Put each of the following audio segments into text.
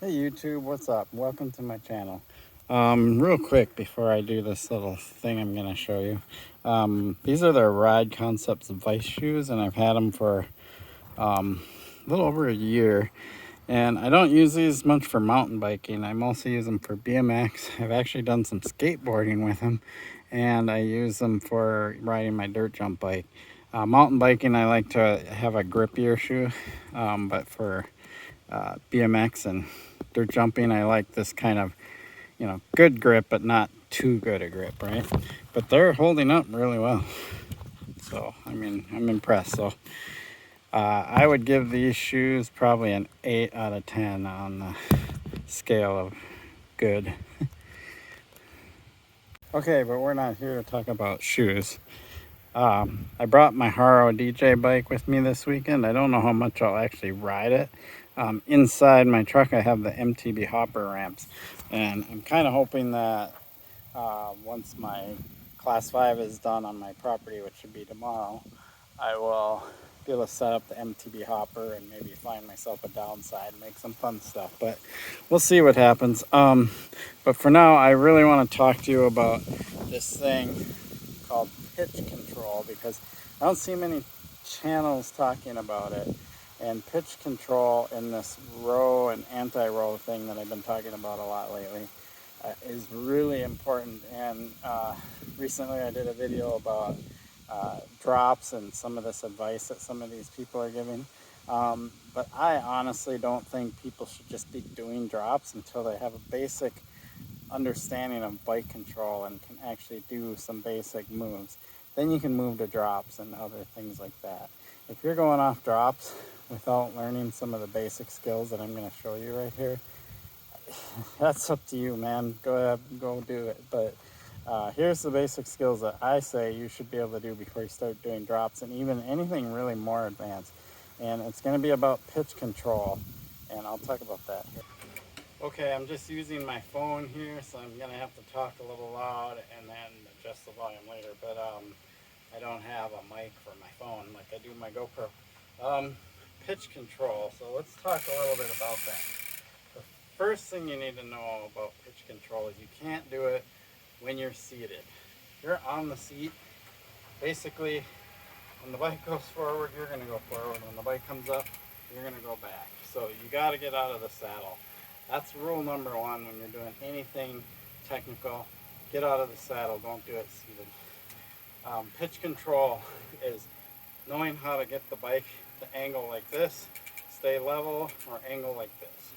Hey YouTube, what's up? Welcome to my channel. Real quick before I do this little thing I'm going to show you. These are the Ride Concepts Vice shoes, and I've had them for a little over a year. And I don't use these much for mountain biking. I mostly use them for BMX. I've actually done some skateboarding with them, and I use them for riding my dirt jump bike. Mountain biking, I like to have a grippier shoe, but for BMX and dirt jumping, I like this kind of, good grip, but not too good a grip, right? But they're holding up really well. So, I mean, I'm impressed. So, I would give these shoes probably an 8 out of 10 on the scale of good. Okay, but we're not here to talk about shoes. I brought my Haro DJ bike with me this weekend. I don't know how much I'll actually ride it. Inside my truck, I have the MTB hopper ramps, and I'm kind of hoping that once my class 5 is done on my property, which should be tomorrow, I will be able to set up the MTB hopper and maybe find myself a downside and make some fun stuff. But we'll see what happens. But for now, I really want to talk to you about this thing called pitch control, because I don't see many channels talking about it. And pitch control in this row and anti-row thing that I've been talking about a lot lately is really important. And recently I did a video about drops and some of this advice that some of these people are giving. But I honestly don't think people should just be doing drops until they have a basic understanding of bike control and can actually do some basic moves. Then you can move to drops and other things like that. If you're going off drops without learning some of the basic skills that I'm going to show you right here, that's up to you, man. Go ahead, go do it. But here's the basic skills that I say you should be able to do before you start doing drops and even anything really more advanced. And it's going to be about pitch control, and I'll talk about that here. Okay, I'm just using my phone here, so I'm going to have to talk a little loud and then adjust the volume later. But I don't have a mic for my phone like I do my GoPro. Pitch control, so let's talk a little bit about that. The first thing you need to know about pitch control is you can't do it when you're seated. If you're on the seat, basically when the bike goes forward, you're going to go forward. When the bike comes up, you're going to go back. So you got to get out of the saddle. That's rule number one when you're doing anything technical. Get out of the saddle, don't do it seated. Pitch control is knowing how to get the bike to angle like this, stay level, or angle like this.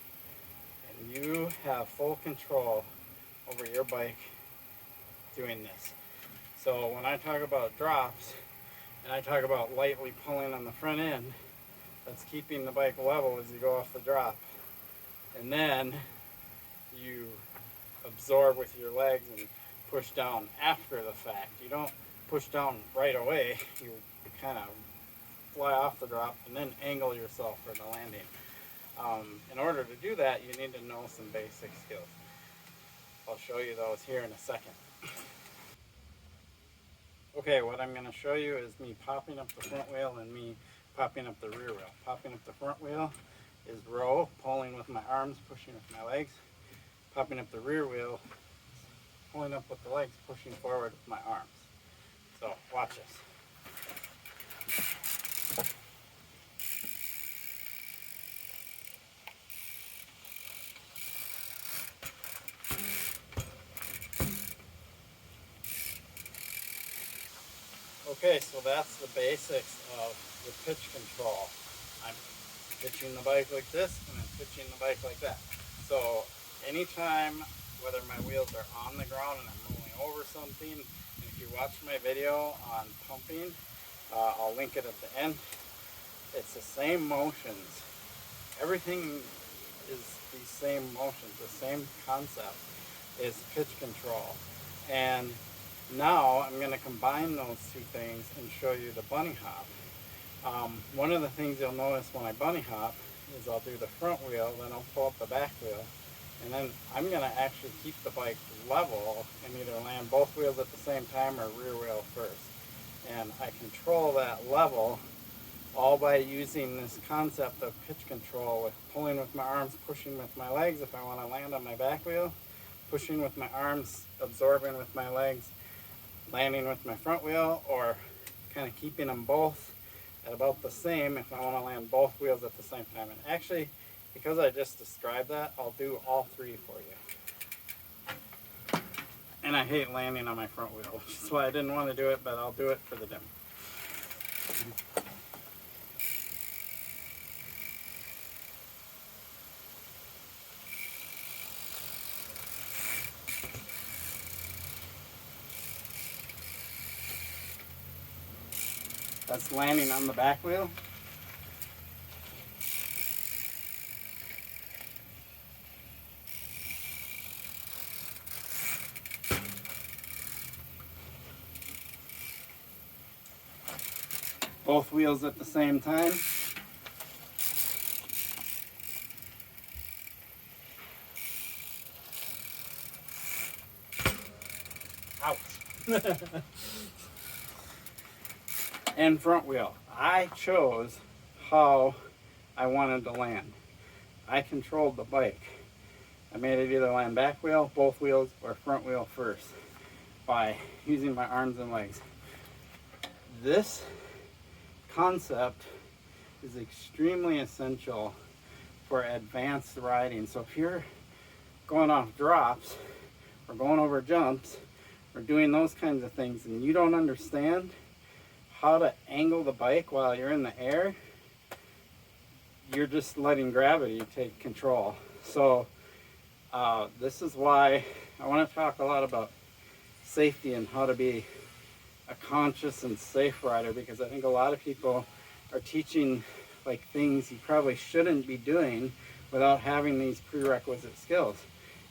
And you have full control over your bike doing this. So when I talk about drops, and I talk about lightly pulling on the front end, that's keeping the bike level as you go off the drop. And then you absorb with your legs and push down after the fact. You don't push down right away. You kind of fly off the drop and then angle yourself for the landing. In order to do that, you need to know some basic skills. I'll show you those here in a second. Okay, what I'm going to show you is me popping up the front wheel and me popping up the rear wheel. Popping up the front wheel is row, pulling with my arms, pushing with my legs. Popping up the rear wheel, pulling up with the legs, pushing forward with my arms. So watch this. Okay, so that's the basics of the pitch control. I'm pitching the bike like this and I'm pitching the bike like that. So anytime, whether my wheels are on the ground and I'm rolling over something, and if you watch my video on pumping, I'll link it at the end. It's the same motions. Everything is these same motions, the same concept is pitch control. And now I'm going to combine those two things and show you the bunny hop. One of the things you'll notice when I bunny hop is I'll do the front wheel, then I'll pull up the back wheel, and then I'm going to actually keep the bike level and either land both wheels at the same time or rear wheel first. And I control that level all by using this concept of pitch control with pulling with my arms, pushing with my legs if I want to land on my back wheel, pushing with my arms, absorbing with my legs, landing with my front wheel, or kind of keeping them both at about the same if I want to land both wheels at the same time. And actually, because I just described that, I'll do all three for you. And I hate landing on my front wheel, which is why I didn't want to do it, but I'll do it for the demo. That's landing on the back wheel. Both wheels at the same time. Ouch. And front wheel. I chose how I wanted to land. I controlled the bike. I made it either land back wheel, both wheels, or front wheel first by using my arms and legs. This concept is extremely essential for advanced riding. So if you're going off drops or going over jumps or doing those kinds of things and you don't understand how to angle the bike while you're in the air, you're just letting gravity take control. So this is why I want to talk a lot about safety and how to be a conscious and safe rider, because I think a lot of people are teaching like things you probably shouldn't be doing without having these prerequisite skills.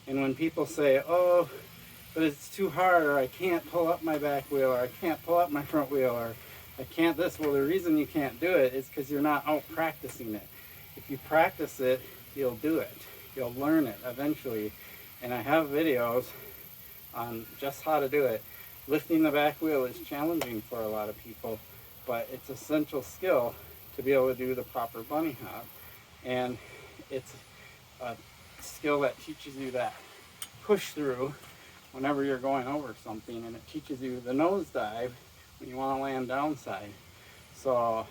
And when people say, oh, but it's too hard, or I can't pull up my back wheel, or I can't pull up my front wheel, or I can't this, well, the reason you can't do it is because you're not out practicing it. If you practice it, you'll do it. You'll learn it eventually. And I have videos on just how to do it. Lifting the back wheel is challenging for a lot of people, but it's an essential skill to be able to do the proper bunny hop. And it's a skill that teaches you that push through whenever you're going over something, and it teaches you the nose dive when you want to land downside. So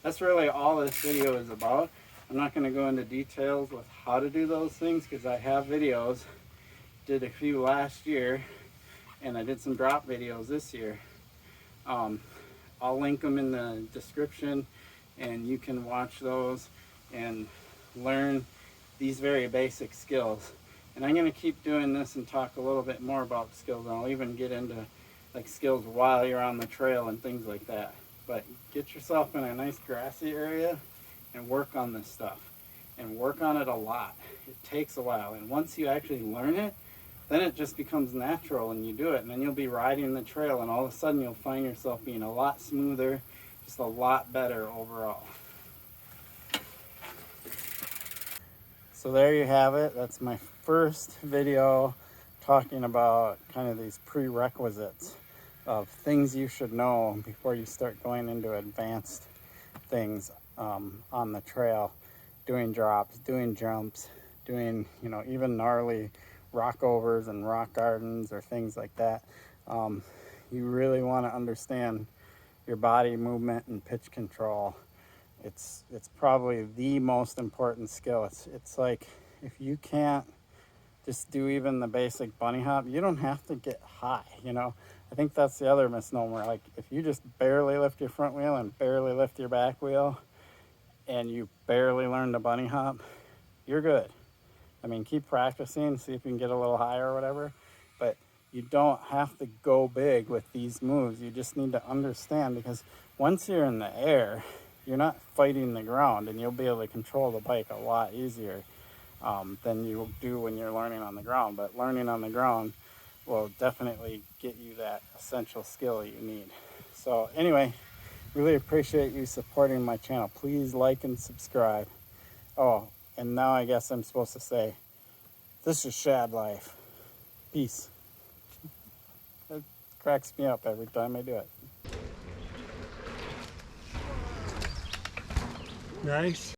that's really all this video is about. I'm not going to go into details with how to do those things because I have videos. Did a few last year, and I did some drop videos this year. I'll link them in the description, and you can watch those and learn these very basic skills. And I'm going to keep doing this and talk a little bit more about skills, and I'll even get into like skills while you're on the trail and things like that. But get yourself in a nice grassy area and work on this stuff, and work on it a lot. It takes a while, and once you actually learn it, then it just becomes natural and you do it, and then you'll be riding the trail and all of a sudden you'll find yourself being a lot smoother, just a lot better overall. So there you have it. That's my first video talking about kind of these prerequisites of things you should know before you start going into advanced things on the trail, doing drops, doing jumps, doing, you know, even gnarly rock overs and rock gardens or things like that. You really want to understand your body movement and pitch control. It's probably the most important skill. It's like if you can't just do even the basic bunny hop, you don't have to get high, you know. I think that's the other misnomer. Like if you just barely lift your front wheel and barely lift your back wheel and you barely learn the bunny hop, you're good. I mean, keep practicing, see if you can get a little higher or whatever, but you don't have to go big with these moves. You just need to understand, because once you're in the air, you're not fighting the ground, and you'll be able to control the bike a lot easier than you do when you're learning on the ground. But learning on the ground will definitely get you that essential skill you need. So anyway, really appreciate you supporting my channel. Please like and subscribe. Oh, and now I guess I'm supposed to say, this is Shad Life. Peace. It cracks me up every time I do it. Nice.